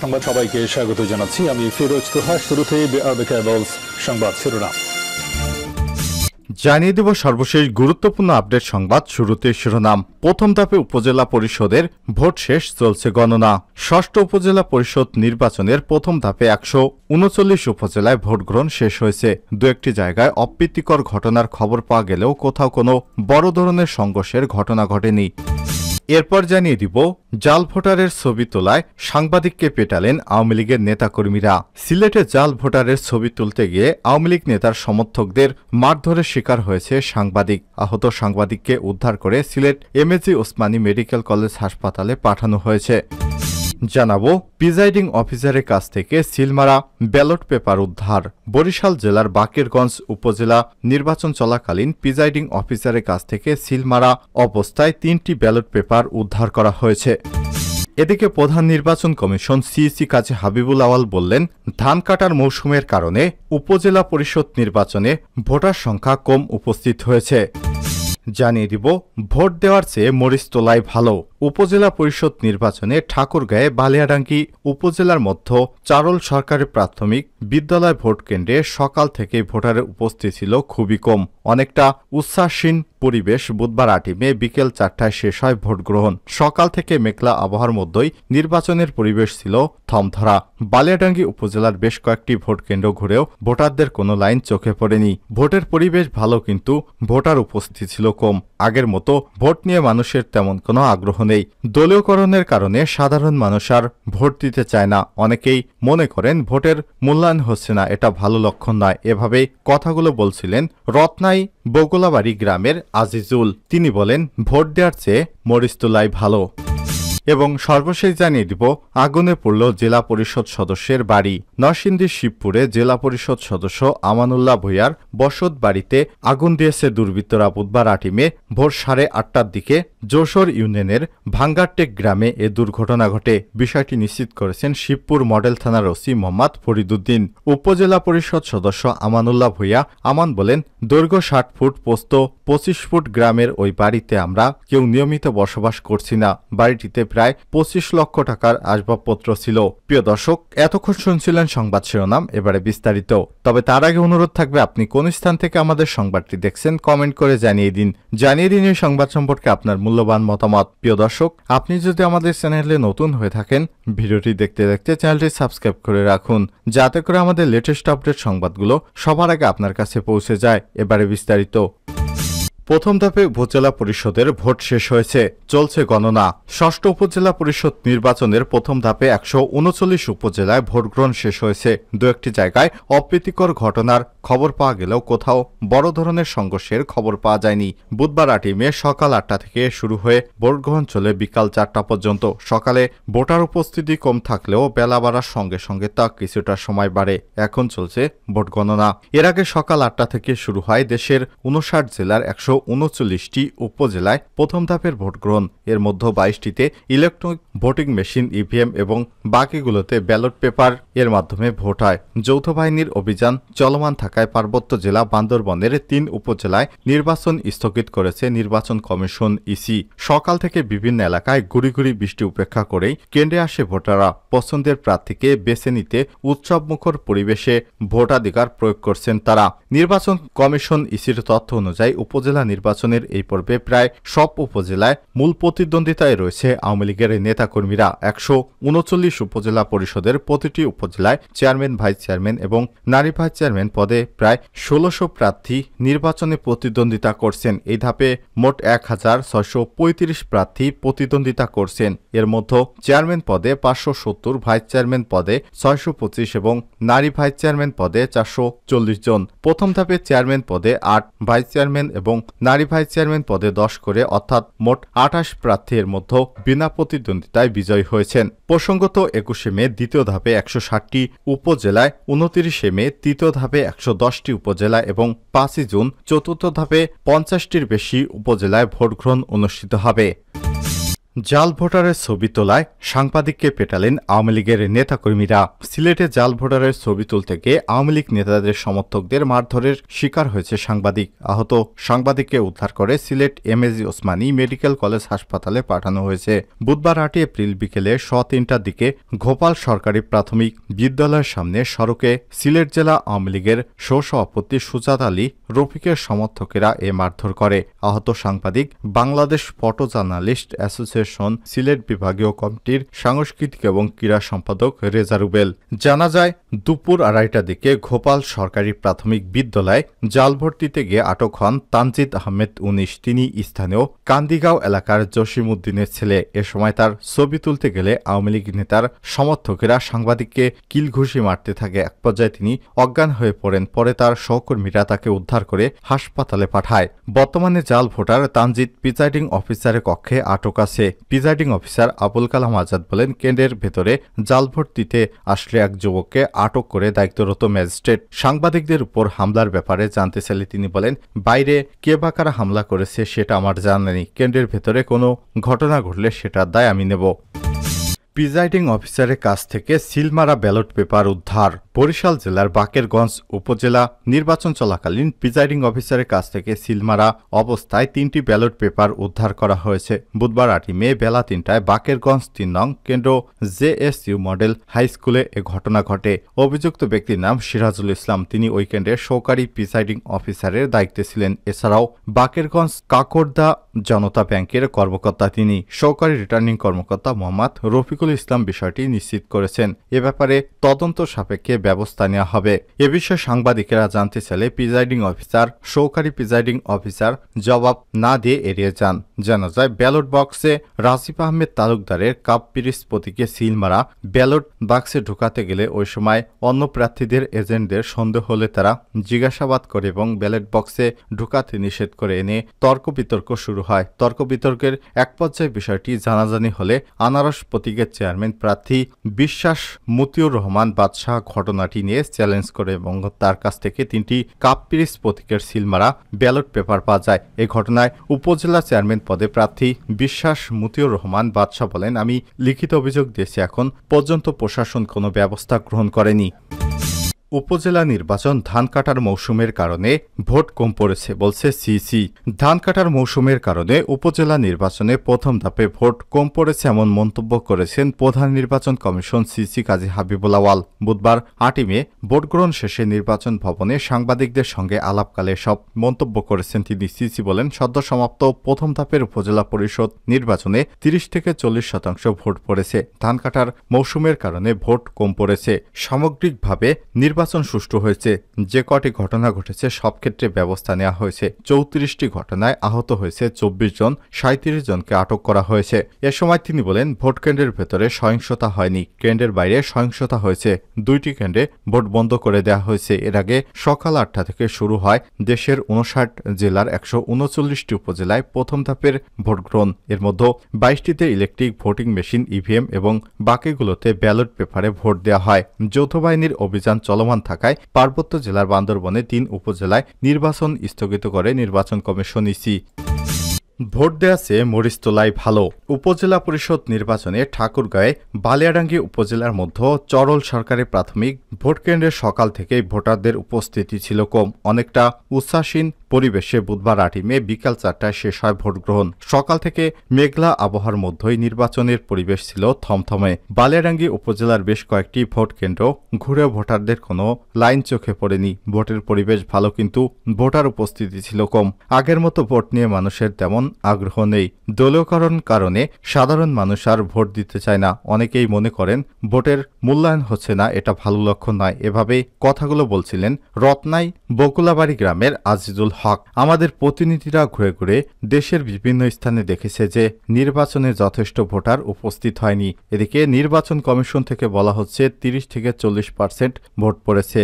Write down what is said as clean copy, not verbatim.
সংবাদ সবাইকে স্বাগত জানাচ্ছি। আমি ফিরোজ তোহা। শুরুতে সংবাদ শিরোনাম জানিয়ে দেব সর্বশেষ গুরুত্বপূর্ণ আপডেট সংবাদ। শুরুতে শিরোনাম। প্রথম ধাপে উপজেলা পরিষদের ভোট শেষ, চলছে গণনা। ষষ্ঠ উপজেলা পরিষদ নির্বাচনের প্রথম ধাপে 139 উপজেলায় ভোট গ্রহণ শেষ হয়েছে। দু একটি জায়গায় অপ্রীতিকর ঘটনার খবর পাওয়া গেলেও কোথাও কোনো বড় ধরনের সংঘর্ষের ঘটনা ঘটেনি। এরপর জানিয়ে দিব, জাল ভোটারের ছবি তোলায় সাংবাদিককে পেটালেন আওয়ামী লীগের নেতাকর্মীরা। সিলেটে জাল ভোটারের ছবি তুলতে গিয়ে আওয়ামী লীগ নেতার সমর্থকদের মারধরের শিকার হয়েছে সাংবাদিক। আহত সাংবাদিককে উদ্ধার করে Sylhet MAG Osmani medical college হাসপাতালে পাঠানো হয়েছে। জানাবো, প্রিজাইডিং অফিসারের কাছ থেকে সিলমারা ব্যালট পেপার উদ্ধার। বরিশাল জেলার বাকেরগঞ্জ উপজেলা নির্বাচন চলাকালীন প্রিজাইডিং অফিসারের কাছ থেকে সিলমারা অবস্থায় 3টি ব্যালট পেপার উদ্ধার করা হয়েছে। এদিকে প্রধান নির্বাচন কমিশন সিইসি কাজী হাবিবুল আওয়াল বললেন, ধান কাটার মৌসুমের কারণে উপজেলা পরিষদ নির্বাচনে ভোটার সংখ্যা কম উপস্থিত হয়েছে। জানিয়ে দিব, ভোট দেওয়ার চেয়ে মরিচ তোলাই ভালো। উপজেলা পরিষদ নির্বাচনে ঠাকুরগাঁয়ে বালিয়াডাঙ্গি উপজেলার মধ্যে চারল সরকারি প্রাথমিক বিদ্যালয় ভোট কেন্দ্রে সকাল থেকে ভোটারের উপস্থিতি ছিল খুবই কম। অনেকটা উচ্ছ্বাসহীন পরিবেশ। বুধবার 8 মে বিকেল 4টায় শেষ হয় ভোট গ্রহণ। সকাল থেকে মেঘলা আবহাওয়ার মধ্যেই নির্বাচনের পরিবেশ ছিল থমথরা। বালিয়াডাঙ্গি উপজেলার বেশ কয়েকটি ভোট কেন্দ্র ঘুরেও ভোটারদের কোনো লাইন চোখে পড়েনি। ভোটের পরিবেশ ভালো, কিন্তু ভোটার উপস্থিতি ছিল কম। আগের মতো ভোট নিয়ে মানুষের তেমন কোনো আগ্রহ নেই। দলীয়করণের কারণে সাধারণ মানুষ আর ভোট দিতে চায় না। অনেকেই মনে করেন ভোটের মূল্যায়ন হচ্ছে না, এটা ভালো লক্ষণ নয়। এভাবেই কথাগুলো বলছিলেন রত্নাই বগুলাবাড়ি গ্রামের আজিজুল। তিনি বলেন, ভোট দেওয়ার চেয়ে মরিচ তোলাই ভালো। এবং সর্বশেষ জানিয়ে দিব, আগুনে পড়ল জেলা পরিষদ সদস্যের বাড়ি। নরসিংদীর শিবপুরে জেলা পরিষদ সদস্য আমানুল্লাহ ভূঁইয়ার বসত বাড়িতে আগুন দিয়েছে দুর্বৃত্তরা। বুধবার 8 মে ভোর 8:30টার দিকে যশোর ইউনিয়নের ভাঙ্গারটেক গ্রামে এ দুর্ঘটনা ঘটে। বিষয়টি নিশ্চিত করেছেন শিবপুর মডেল থানার ওসি মোহাম্মদ ফরিদুদ্দিন। উপজেলা পরিষদ সদস্য আমানুল্লাহ ভূঁইয়া আমান বলেন, দৈর্ঘ্য 60 ফুট, প্রস্থ 25 ফুট গ্রামের ওই বাড়িতে আমরা কেউ নিয়মিত বসবাস করছি না। বাড়িটিতে প্রায় 25 লক্ষ টাকার আসবাবপত্র ছিল। প্রিয় দর্শক, এতক্ষণ শুনছিলেন সংবাদ শিরোনাম, এবারে বিস্তারিত। তবে তার আগে অনুরোধ থাকবে, আপনি কোন স্থান থেকে আমাদের সংবাদটি দেখছেন কমেন্ট করে জানিয়ে দিন এই সংবাদ সম্পর্কে আপনার মূল্যবান মতামত। প্রিয় দর্শক, আপনি যদি আমাদের চ্যানেলে নতুন হয়ে থাকেন, ভিডিওটি দেখতে দেখতে চ্যানেলটি সাবস্ক্রাইব করে রাখুন, যাতে করে আমাদের লেটেস্ট আপডেট সংবাদগুলো সবার আগে আপনার কাছে পৌঁছে যায়। এবারে বিস্তারিত। প্রথম ধাপে উপজেলা পরিষদের ভোট শেষ হয়েছে, চলছে গণনা। ষষ্ঠ উপজেলা পরিষদ নির্বাচনের প্রথম ধাপে 139 উপজেলায় ভোট গ্রহণ শেষ হয়েছে। দু একটি জায়গায় অপ্রীতিকর ঘটনার খবর পাওয়া গেলেও কোথাও বড় ধরনের সংঘর্ষের খবর পাওয়া যায়নি। বুধবার 8 মে সকাল 8টা থেকে শুরু হয়ে ভোট গ্রহণ চলে বিকাল 4টা পর্যন্ত। সকালে ভোটার উপস্থিতি কম থাকলেও বেলা বাড়ার সঙ্গে সঙ্গে তা কিছুটা সময় বাড়ে। এখন চলছে ভোট গণনা। এর আগে সকাল 8টা থেকে শুরু হয় দেশের 59 জেলার 139টি উপজেলায় প্রথম ধাপের ভোট গ্রহণ। এর মধ্যে 22টিতে ইলেকট্রনিক ভোটিং মেশিন ইভিএম এবং বাকিগুলোতে ব্যালট পেপার এর মাধ্যমে ভোট হয়। যৌথ বাহিনীর অভিযান চলমান থাকায় পার্বত্য জেলা বান্দরবনের 3 উপজেলায় নির্বাচন স্থগিত করেছে নির্বাচন কমিশন ইসি। সকাল থেকে বিভিন্ন এলাকায় গুড়ি গুড়ি বৃষ্টি উপেক্ষা করেই কেন্দ্রে আসে ভোটাররা। পছন্দের প্রার্থীকে বেছে নিতে উৎসবমুখর পরিবেশে ভোটাধিকার প্রয়োগ করছেন তারা। নির্বাচন কমিশন ইসির তথ্য অনুযায়ী উপজেলা নির্বাচনের এই পর্বে প্রায় সব উপজেলায় মূল প্রতিদ্বন্দ্বিতায় রয়েছে আওয়ামী লীগের নেতাকর্মীরা। 139 উপজেলা পরিষদের প্রতিটি উপজেলায় চেয়ারম্যান, ভাইস চেয়ারম্যান এবং নারী ভাইস চেয়ারম্যান পদে প্রায় 1600 প্রার্থী নির্বাচনে প্রতিদ্বন্দ্বিতা করছেন। এই ধাপে মোট 1635 প্রার্থী প্রতিদ্বন্দ্বিতা করছেন। এর মধ্যে চেয়ারম্যান পদে 570, ভাইস চেয়ারম্যান পদে 625 এবং নারী ভাইস চেয়ারম্যান পদে 440 জন। প্রথম ধাপে চেয়ারম্যান পদে 8, ভাইস চেয়ারম্যান এবং নারী ভাইস চেয়ারম্যান পদে 10 করে, অর্থাৎ মোট 28 প্রার্থীর মধ্যে বিনা প্রতিদ্বন্দ্বিতায় বিজয়ী হয়েছেন। প্রসঙ্গত 21 মে দ্বিতীয় ধাপে 160টি উপজেলায়, 29 মে তৃতীয় ধাপে 110টি উপজেলায় এবং 5 জুন চতুর্থ ধাপে 50টির বেশি উপজেলায় ভোট গ্রহণ অনুষ্ঠিত হবে। জাল ভোটারের ছবি তোলায় সাংবাদিককে পেটালেন আওয়ামী লীগের নেতাকর্মীরা। সিলেটে জাল ভোটারের ছবি তুলতে গিয়ে আওয়ামী লীগ নেতাদের সমর্থকদের মারধরের শিকার হয়েছে সাংবাদিক। আহত সাংবাদিককে উদ্ধার করে Sylhet MAG Osmani medical college হাসপাতালে পাঠানো হয়েছে। বুধবার 8 এপ্রিল বিকেলে 3:15টার দিকে ঘোপাল সরকারি প্রাথমিক বিদ্যালয়ের সামনে সড়কে সিলেট জেলা আওয়ামী লীগের সহসভাপতি সুজাত আলী রফিকের সমর্থকেরা এ মারধর করে। আহত সাংবাদিক Bangladesh photo journalist association Sylhet বিভাগীয় কমিটির সাংস্কৃতিক এবং ক্রীড়া সম্পাদক রেজা রুবেল। জানা যায়, দুপুর 2:30টার দিকে ঘোপাল সরকারি প্রাথমিক বিদ্যালয়ে জাল ভোট দিতে গিয়ে আটক হন তানজিদ আহমেদ 19। তিনি স্থানীয় কান্দিগাঁও এলাকার জসিম উদ্দিনের ছেলে। এ সময় তার ছবি তুলতে গেলে আওয়ামী লীগ নেতার সমর্থকেরা সাংবাদিককে কিলঘুষি মারতে থাকে। এক পর্যায়ে তিনি অজ্ঞান হয়ে পড়েন। পরে তার সহকর্মীরা তাকে উদ্ধার করে হাসপাতালে পাঠায়। বর্তমানে জাল ভোটার তানজিদ প্রিজাইডিং অফিসারের কক্ষে আটক আছে। প্রিজাইডিং অফিসার আবুল কালাম আজাদ বলেন, কেন্দ্রের ভেতরে জাল ভোট দিতে আসলে এক যুবককে আটক করে দায়িত্বরত ম্যাজিস্ট্রেট সাংবাদিকদের উপর হামলার ব্যাপারে জানতে চাইলে তিনি বলেন, বাইরে কে বা কারা হামলা করেছে সেটা আমার জানা নেই। কেন্দ্রের ভেতরে কোনো ঘটনা ঘটলে সেটার দায় আমি নেব। প্রিজাইডিং অফিসারের কাছ থেকে সিলমারা ব্যালট পেপার উদ্ধার। বরিশাল জেলার বাকেরগঞ্জ উপজেলা নির্বাচন চলাকালীন প্রিজাইডিং অফিসারের কাছ থেকে সিলমারা অবস্থায় 3টি ব্যালট পেপার উদ্ধার করা হয়েছে। বুধবার 8 মে বেলা 3টায় বাকেরগঞ্জ 3 নং কেন্দ্র জেএসইউ মডেল হাই স্কুলে এ ঘটনা ঘটে। অভিযুক্ত ব্যক্তির নাম সিরাজুল ইসলাম। তিনি ওই কেন্দ্রের সহকারী প্রিজাইডিং অফিসারের দায়িত্বে ছিলেন। এছাড়াও বাকেরগঞ্জ কাকরদা জনতা ব্যাংকের কর্মকর্তা তিনি। সহকারী রিটার্নিং কর্মকর্তা মোহাম্মদ রফিকুল ইসলাম বিষয়টি নিশ্চিত করেছেন। এ ব্যাপারে তদন্ত সাপেক্ষে ব্যবস্থা নেওয়া হবে। এ বিষয়ে সাংবাদিকেরা জানতে চাইলে প্রিজাইডিং অফিসার সহকারী প্রিজাইডিং অফিসার জবাব না দিয়ে এড়িয়ে যান। জানা যায়, ব্যালট বক্সে রাসিফ আহমেদ তালুকদারের কাপ পিরিস প্রতীকে সিল মারা ব্যালট বাক্সে ঢুকাতে গেলে ওই সময় অন্য প্রার্থীদের এজেন্টদের সন্দেহ হলে তারা জিজ্ঞাসাবাদ করে এবং ব্যালট বক্সে ঢুকাতে নিষেধ করে এনে তর্ক বিতর্ক শুরু হয়। তর্ক বিতর্কের এক পর্যায়ে বিষয়টি জানাজানি হলে আনারস প্রতীকের চেয়ারম্যান প্রার্থী বিশ্বাস মতিউর রহমান বাদশাহ ঘটনাটি নিয়ে চ্যালেঞ্জ করে এবং তার কাছ থেকে 3টি কাপ পিরিস প্রতীকের সিলমারা ব্যালট পেপার পাওয়া যায়। এই ঘটনায় উপজেলা চেয়ারম্যান পদে প্রার্থী বিশ্বাস মতিউর রহমান বাদশাহ বলেন, আমি লিখিত অভিযোগ দিয়েছি, এখন পর্যন্ত প্রশাসন কোনো ব্যবস্থা গ্রহণ করেনি। উপজেলা নির্বাচন ধান কাটার মৌসুমের কারণে ভোট কম পড়েছে বলছে সিইসি। ধান কাটার মৌসুমের কারণে উপজেলা নির্বাচনে প্রথম ধাপে ভোট কম পড়েছে এমন মন্তব্য করেছেন প্রধান নির্বাচন কমিশন সিইসি কাজী হাবিবুল আওয়াল। বুধবার 8 মে ভোট গ্রহণ শেষে নির্বাচন ভবনে সাংবাদিকদের সঙ্গে আলাপকালে সব মন্তব্য করেছেন তিনি। সিইসি বলেন, সদ্য সমাপ্ত প্রথম ধাপের উপজেলা পরিষদ নির্বাচনে 30 থেকে 40% ভোট পড়েছে। ধান কাটার মৌসুমের কারণে ভোট কম পড়েছে। সামগ্রিকভাবে নির্বাচন সুষ্ঠু হয়েছে। যে কটি ঘটনা ঘটেছে সব ক্ষেত্রে ব্যবস্থা নেওয়া হয়েছে। 34টি ঘটনায় আহত হয়েছে 24 জন, 37 জনকে আটক করা হয়েছে। এ সময় তিনি বলেন, ভোট কেন্দ্রের ভেতরে সহিংসতা হয়নি, কেন্দ্রের বাইরে সহিংসতা হয়েছে। 2টি কেন্দ্রে ভোট বন্ধ করে দেওয়া হয়েছে। এর আগে সকাল 8টা থেকে শুরু হয় দেশের 59 জেলার 139টি উপজেলায় প্রথম ধাপের ভোট গ্রহণ। এর মধ্যে 22টিতে ইলেকট্রিক ভোটিং মেশিন ইভিএম এবং বাকিগুলোতে ব্যালট পেপারে ভোট দেওয়া হয়। যৌথ বাহিনীর অভিযান চলমান থাকায় পার্বত্য জেলার বান্দরবনে 3 উপজেলায় নির্বাচন স্থগিত করে নির্বাচন কমিশন ইসি। ভোট দেয়াছে মরিচতলায় ভালো। উপজেলা পরিষদ নির্বাচনে ঠাকুরগাঁয়ে বালিয়াডাঙ্গি উপজেলার মধ্যে চরল সরকারি প্রাথমিক ভোটকেন্দ্রে সকাল থেকেই ভোটারদের উপস্থিতি ছিল কম। অনেকটা উচ্ছ্বাসীন পরিবেশে বুধবার 8 মে বিকাল 4টায় শেষ হয় ভোট গ্রহণ। সকাল থেকে মেঘলা আবহাওয়ার মধ্যেই নির্বাচনের পরিবেশ ছিল থমথমে। বালিয়াডাঙ্গি উপজেলার বেশ কয়েকটি ভোট কেন্দ্র ঘুরেও ভোটারদের কোনো লাইন চোখে পড়েনি। ভোটের পরিবেশ ভালো, কিন্তু ভোটার উপস্থিতি ছিল কম। আগের মতো ভোট নিয়ে মানুষের তেমন আগ্রহ নেই। দলীয়করণ কারণে সাধারণ মানুষ আর ভোট দিতে চায় না। অনেকেই মনে করেন ভোটের মূল্যায়ন হচ্ছে না, এটা ভালো লক্ষণ নয়। এভাবে কথাগুলো বলছিলেন রত্নাই বকুলাবাড়ি গ্রামের আজিজুল হক। আমাদের প্রতিনিধিরা ঘুরে ঘুরে দেশের বিভিন্ন স্থানে দেখেছে যে নির্বাচনে যথেষ্ট ভোটার উপস্থিত হয়নি। এদিকে নির্বাচন কমিশন থেকে বলা হচ্ছে 30 থেকে 40% ভোট পড়েছে।